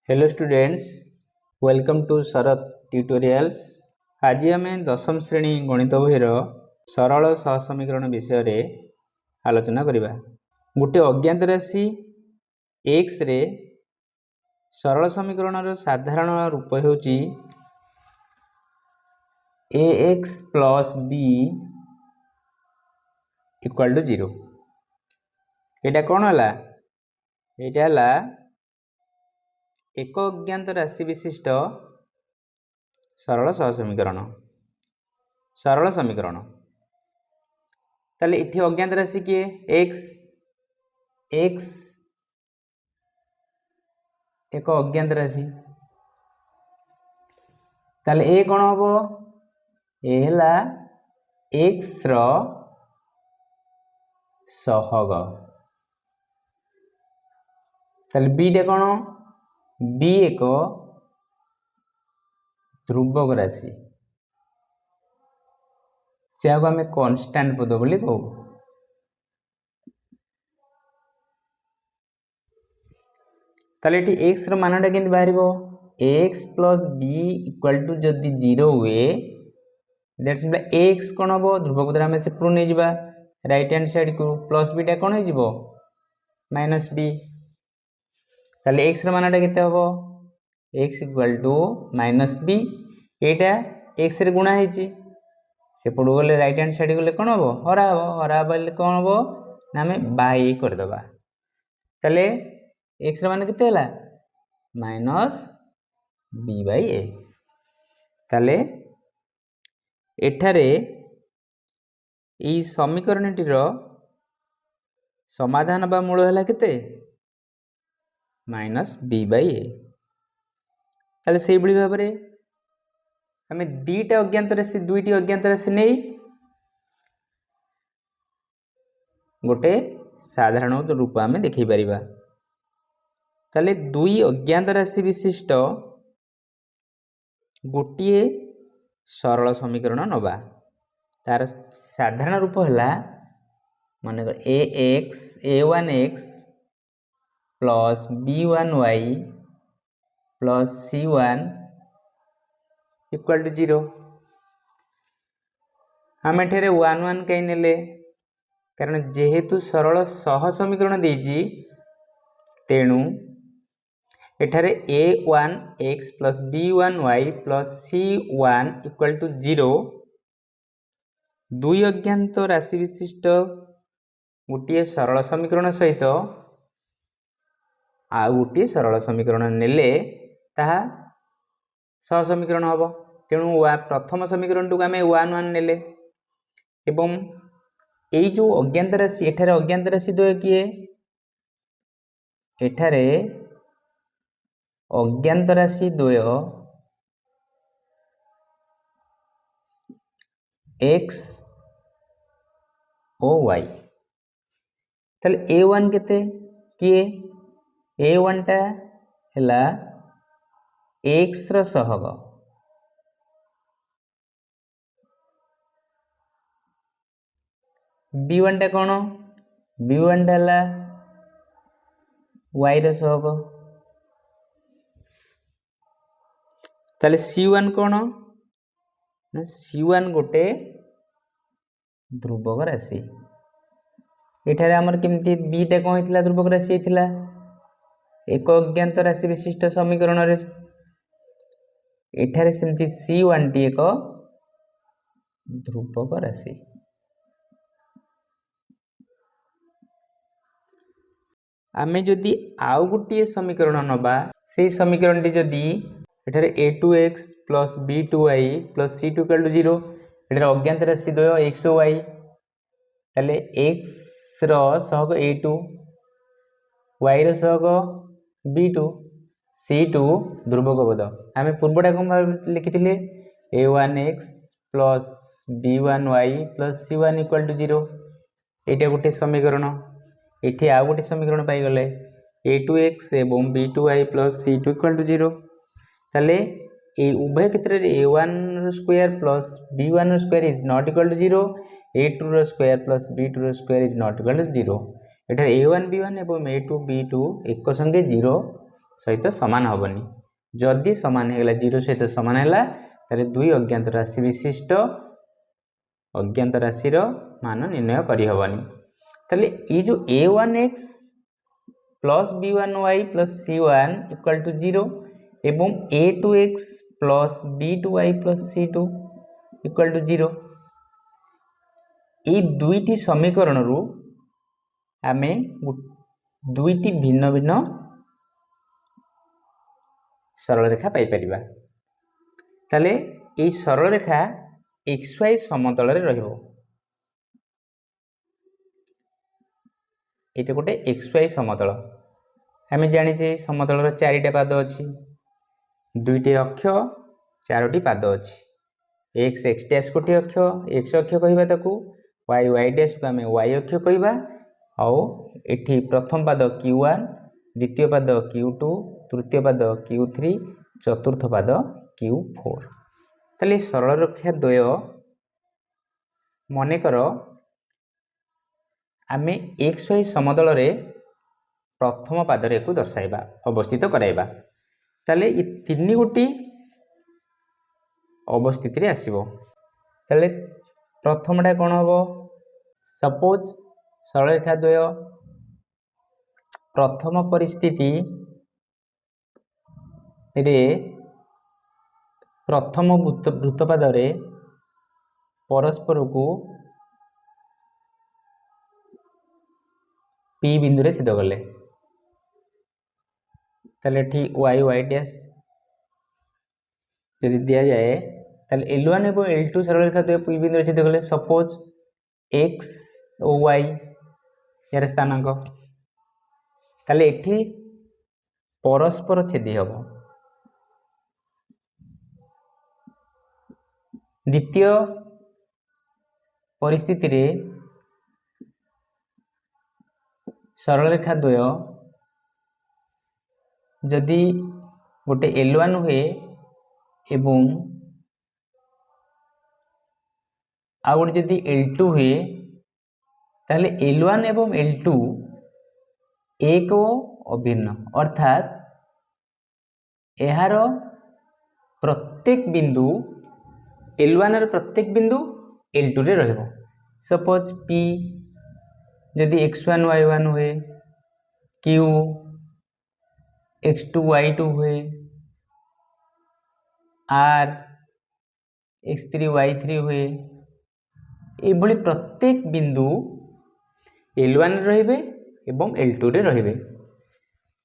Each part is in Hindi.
Hello students, welcome to Sharat tutorials. आज आम दशम श्रेणी गणित बहीर सरल सहसमीकरण विषय रे आलोचना करिबा। गोटे अज्ञात राशि x रे सरल समीकरण रो साधारण रूप हेउची ax plus b equal to 0। एटा कोन हला? एटा हला एक अज्ञात राशि विशिष्ट सरल सहसमीकरण सरल समीकरण। ताले इठी अज्ञात राशि के x एक अज्ञात राशि। ताले ए कोन हबो? ए हला x रो सहग। ताले b टे कोन? b एक ध्रुवक राशि, जहाँ आम कन्स्टांट पद बोली कहू। ताले एठी x रो मानटा केंति बाहरिबो? x plus b equal to जदि 0 हुए दैट्स मीन x कोन हबो? ध्रुवक द्वारा हम से प्रूव नै जिबा राइट हैंड साइड को, प्लस b टा कोन हो जिवो? Minus b। ताले x रो मानटा केते हबो? x equal to minus b। एटा x रे गुणा हेची, से पड़ू गले राइट हैंड साइड गले कोन हबो? हरा हबो। हरा बले कोन हबो ना हमें बाई कर दबा। तले x रे मान केते हला? Minus b by a। तले एठारे ई समीकरणटी रो समाधान बा मूल हला केते? Minus b by a। ताले सेही बली भाबरे हमें दुईटा अज्ञात राशि नहीं गोटे साधारण रूप आम देखी पारिबा। ताले दुई अज्ञात राशि विशिष्ट गोटे सरल समीकरण नबा। तार साधारण रूप है मन a1x plus b1y plus c1 equal to 0। हम एठे 1 1 कहीं नेले कारण जेहेतु सरल सह समीकरण देजी तेणु एठारे a1x plus b1y plus c1 equal to 0 दुई अज्ञात राशि विशिष्ट गोटे सरल समीकरण सहित आ गोटे सरल समीकरण नेले ताहा सह समीकरण हम। तेणु प्रथम समीकरण टू आम 1 1 नेले एवं यही जो अज्ञात राशि एठारे अज्ञात राशि द्वय किए? एठारे अज्ञात राशि द्वय x ओ y। ताले a1 केते किए? a1 टा हला x रो सहग, b1 टा कोन? b1 टा हला y रो सहग। ताले c1 कोन? ना c1 गोटे ध्रुवक राशि। एठारे हमर केमती b टा कोन हितला? ध्रुवक राशि हितला एक अज्ञात राशि विशिष्ट समीकरण रे। एठारे सेमती c1 टी एक ध्रुवक राशि। आमे जदि आउ गोटे समीकरण नबा से समीकरण टी जदि एठारे a2x plus b2y plus c2 equal to 0 एठारे अज्ञात राशि द्वय x और y। ताले x रो सहग a2 y रो सहग b2 c2 ध्रुवक पद। आमे पूर्वटा कम लिखिथिले a1x plus b1y plus c1 equal to 0। एटा गोटे समीकरण। एठी आ गोटे समीकरण पाई गले a2x एवं b2y plus c2 equal to 0। ताले ए उभय क्षेत्र रे a1 square plus b1 square is not equal to 0, a2 square plus b2 square is not equal to 0। एठारे a1 b1 एवं a2 b2 एक संगे 0 सहित सामान हेनी जदि सामान होगा 0 सहित सामान है ताले दुई अज्ञात राशि विशिष्ट अज्ञात राशि मान निर्णय करहबनी ताले ये जो a1x plus b1y plus c1 equal to 0 एवं a2x plus b2y plus c2 equal to 0 ये दुईटी समीकरण रु आमे दुईटी भिन्न भिन्न सरल रेखा पाई परिबा ताले ये सरल रेखा xy समतल रे रहिबो ये गोटे xy समतल आम जाने समतल चारिटा पाद अच्छी दुईटे अक्ष चारोटी पाद अच्छी x x डैश गोटे अक्ष x अक्ष कहवा ताकू y y डैश को आम y अक्ष कहवा आउ एठी प्रथम पाद q1 द्वितीय पाद q2 तृतीय पाद q3 चतुर्थ पाद q4 ताले सरल रेखा द्वय मनेकर आम xy समतल रे प्रथम पादरे को दर्शाइबा अवस्थित कराइबा ताले ये तीन गोटी अवस्थित रे आसीबो ताले प्रथमटा कौन हम सपोज सरल रेखा द्वय प्रथम परिस्थिति रे प्रथम वृत्तपाद रे परस्पर को P बिंदु रे छेद गले ताले ठीक y y डैश यदि दिया जाए ताले L1 एवं L2 सरल रेखा द्वय P बिंदु रे छेद गले सपोज x और y यार स्थानांक ताले एठी परस्पर छेदी हबो द्वितीय परिस्थिति रे सरल रेखा द्वय जदि गोटे L1 हुए एवं आ गोटे जदि L2 हुए ताहले L1 एवं L2 एक अभिन्न अर्थात यार प्रत्येक बिंदु L1 प्रत्येक बिंदु L2 रे रहबो सपोज P जदि x1 y1 हुए q x2 y2 हुए r x3 y3 हुए ये प्रत्येक बिंदु L1 रहिबे एवं L2 रे रहिबे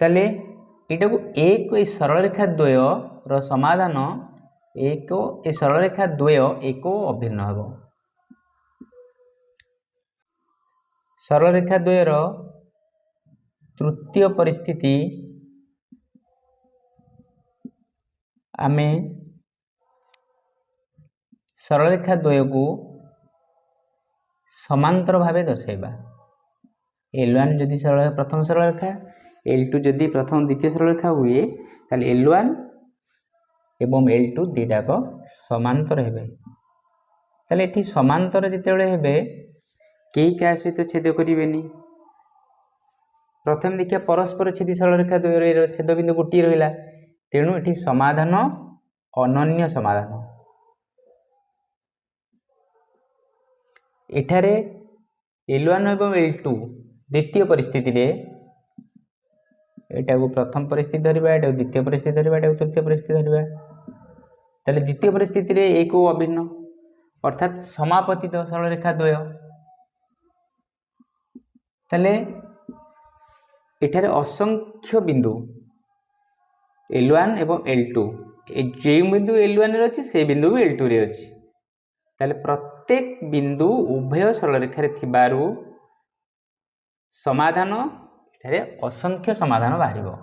ताले एटा को एक सरल रेखा द्वय रो समाधान एक ए सरल रेखा द्वय एक अभिन्न हेबो सरल रेखा द्वयर तृतीय परिस्थिति आमे सरल रेखा द्वय को समांतर भावे दर्शाइबा L1 जदि सरल प्रथम सरल रेखा L2 जदि प्रथम द्वितीय सरल रेखा हुए ताले L1 एवं L2 दुईटाक समांतर हेबे ताले एठी समांतर जितेबेले हेबे कई क्या सहित छेद करेनि प्रथम देखिए परस्पर छेदी सरल रेखा द्वय छेद बिंदु गोटे रहा तेणु ये समाधान अनन्य समाधान एठारे L1 एवं L2 द्वितीय परिस्थिति रे एटा को प्रथम परिस्थिति धरिबा एटा को द्वितीय परिस्थिति धरिबा एटा को तृतीय परिस्थिति धरिबा ताले द्वितीय परिस्थिति रे एक अभिन्न अर्थात समापतित सरल रेखा द्वय ताले एठारे असंख्य बिंदु L1 एवं L2 जे बिंदु L1 रे अछि से बिंदु भी L2 रे अछि ताले प्रत्येक बिंदु उभय सरल रेखा रे थिबारु समाधान एठारे असंख्य समाधान बाहरिबो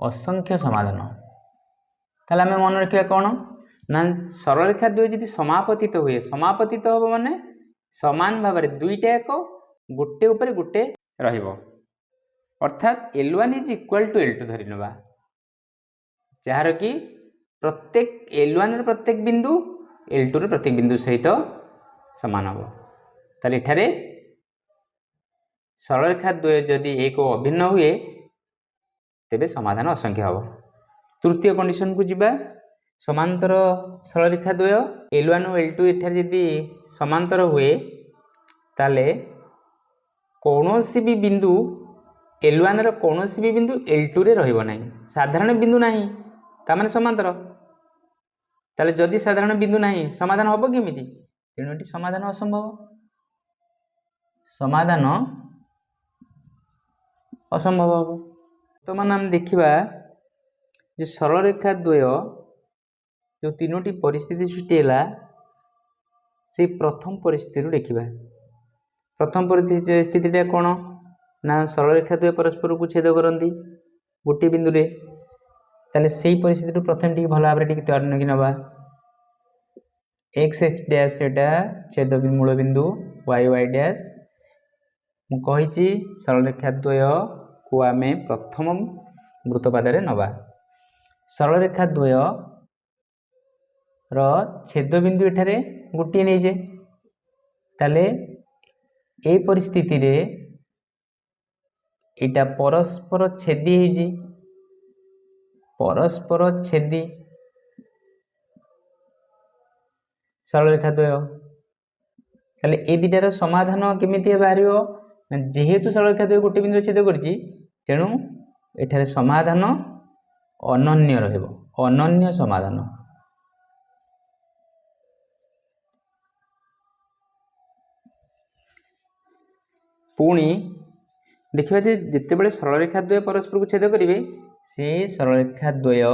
असंख्य समाधान ताले हमें मन रखिया कोन ना सरल रेखा द्वय यदि समापतित हुए समापतित हो माने समान भाव में दुईटा एक गोटे ऊपर गोटे रहिबो अर्थात L1 is equal to L2 धरि नबा जार कि प्रत्येक L1 रे प्रत्येक बिंदु L2 रे प्रत्येक बिंदु सहित समान हो ताले एठारे सरल रेखा द्वय जदि एक अभिन्न हुए तेबे समाधान असंख्य हम। तृतीय कंडीशन को जीवा समांतर सरलरेखा द्वय L1 और L2 एठार यदि समांतर हुए ताले कौनसी भी बिंदु L1 रो कौनसी भी बिंदु L2 रे रहिबो नाही। साधारण बिंदु नाही तामाने समांतर ताले जदि साधारण बिंदु नाही समाधान हबो केमिति? तेणु एटी समाधान असंभव। समाधान असंभव हबो। तो मान हम देखिबा जे सरलरेखा द्वय जो तीनोटी परिस्थिति सृष्टि हैला से प्रथम परिस्थिति देखिबा। प्रथम परिस्थितिटा कौन ना सरलरेखा द्वय परस्पर को छेद करती गोटे बिंदु रे। ताले सेही परिस्थिति प्रथम टी भल भाव टी तैयार कि नबा x x डैश एटा छेद मूल बिंदु y y डैश मु कहिछि सरलरेखा द्वय को आमे प्रथम वृत्तपाद रे नबा। सरलरेखा द्वय रो छेद बिंदु एठारे गोटे नै जे ताले ए परिस्थिति रे एटा परस्पर छेदी हेजी परस्पर छेदी सरलरेखा द्वय ताले ए दिटार समाधान केमिति बाहरियो जेहेतु सरलरेखा द्वय गोटे बिंदु छेद करछि तेणु एठारे समाधान अनन्य रहइबो अनन्य समाधान। पुणी देखिबा जे जेतेबेले सरलरेखा द्वय परस्पर को छेद करिवे से सरलरेखा द्वय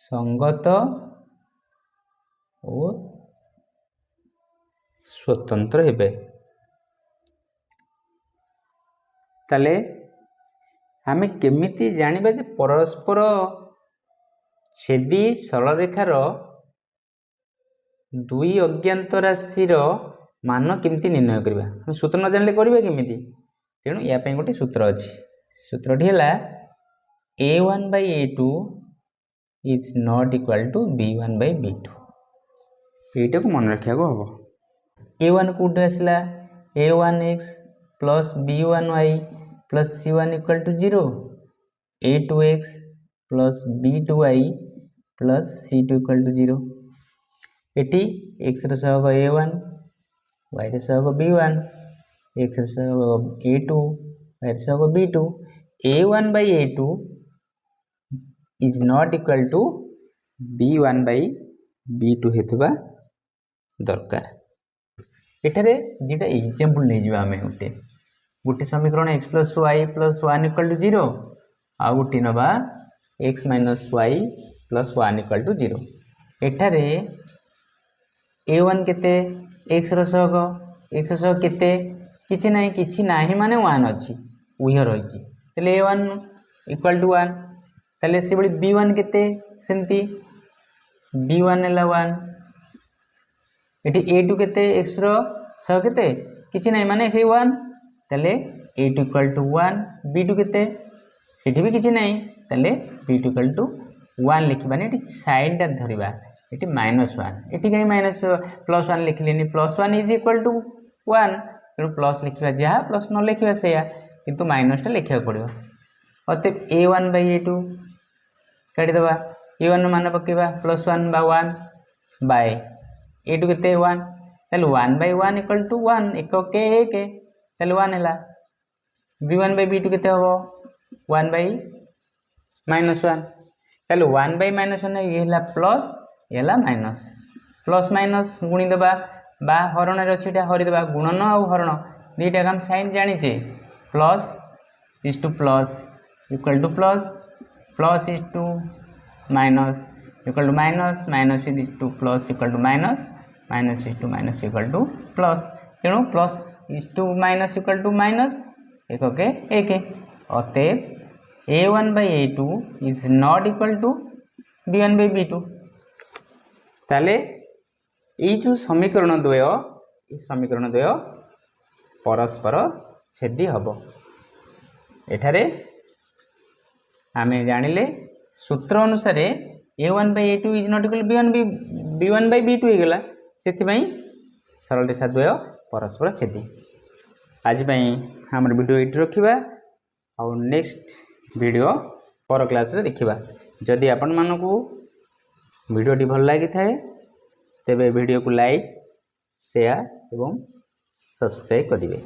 संगत और स्वतंत्र हेबे। ताले आमे केमिति जानिबा जे परस्पर छेदी सरलरेखार दुई अज्ञात राशि मान केमिति निर्णय करबा। हम सूत्र न जानले करबा केमिति? तेणु या पई गोटे सूत्र अछि। सूत्रटी हैला a1 by a2 is not equal to b1 by b2। एटा को मन रखिया को हबो। a1 कोड आसला a1x plus b1y plus c1 equal to 0 a2x plus b2y plus c2 equal to 0। एटी x रो सहग a1 y रो सहग b1 x रो सहग a2 y रो सहग b2 a1 by a2 is not equal to b1 by b2 हेतुबा दरकार। एठारे दुटा एग्जांपल नै जिबा हमें गोटे गोटे समीकरण x plus y plus 1 equal to 0 आ गोटे नबा x minus y plus 1 equal to 0। एठारे a1 केते x रो सहग केते किछि नाही माने 1 अछि उही रहिछि तले a1 equal to 1 तले से बडी b1 केते सेंती b1 एला 1 एठी a2 केते x रो सहग केते किछि नाही माने से 1 तले a2 equal to 1 b2 केते सेठी भी किछि नाही तले b2 equal to 1 लिखबानी एठी साइन ता धरिबा एठी -1 एठी काई माइनस +1 लिखलेनी +1 इज इक्वल टू 1 तेणु प्लस लिखिबा जहा प्लस न लिखिबा सेया किंतु माइनस टा लिखिया पड़िबो। अतः a1 by a2 काटी दबा a1 मान पकेबा +1 by 1 by a2 केते 1 तले 1 by 1 equal to 1 एक के एक तले 1 हैला b1 by b2 केते हबो 1 by -1 तले 1 by -1 ये हैला प्लस एला माइनस प्लस माइनस गुणी दबा बा हरण रे छिटा हरि दबा गुणन आ हरण दीटा हम साइन जानि छे plus is to plus equal to plus plus is to minus equal to minus minus is to plus equal to minus minus is to minus equal to plus तेणु plus is to minus equal to minus एक के एक अतएव a1 by a2 is not equal to b1 by b2 ताले ये जो समीकरण द्वय परस्पर छेदी हबो। एठारे आमे जानिले सूत्र अनुसार a1 by a2 is not equal to b1 by b2 हे गेला सेति पई सरल रेखा द्वय परस्पर छेदी। आज पई हमर वीडियो एठी रखिबा। ଆଉ ନେକ୍ସଟ ଭିଡ଼ିଓ पर क्लास रे देखिबा। जदि आपण मानकू वीडियोटी भल लगी थाए तेबे वीडियो को लाइक शेयर एवं सब्सक्राइब करिवे।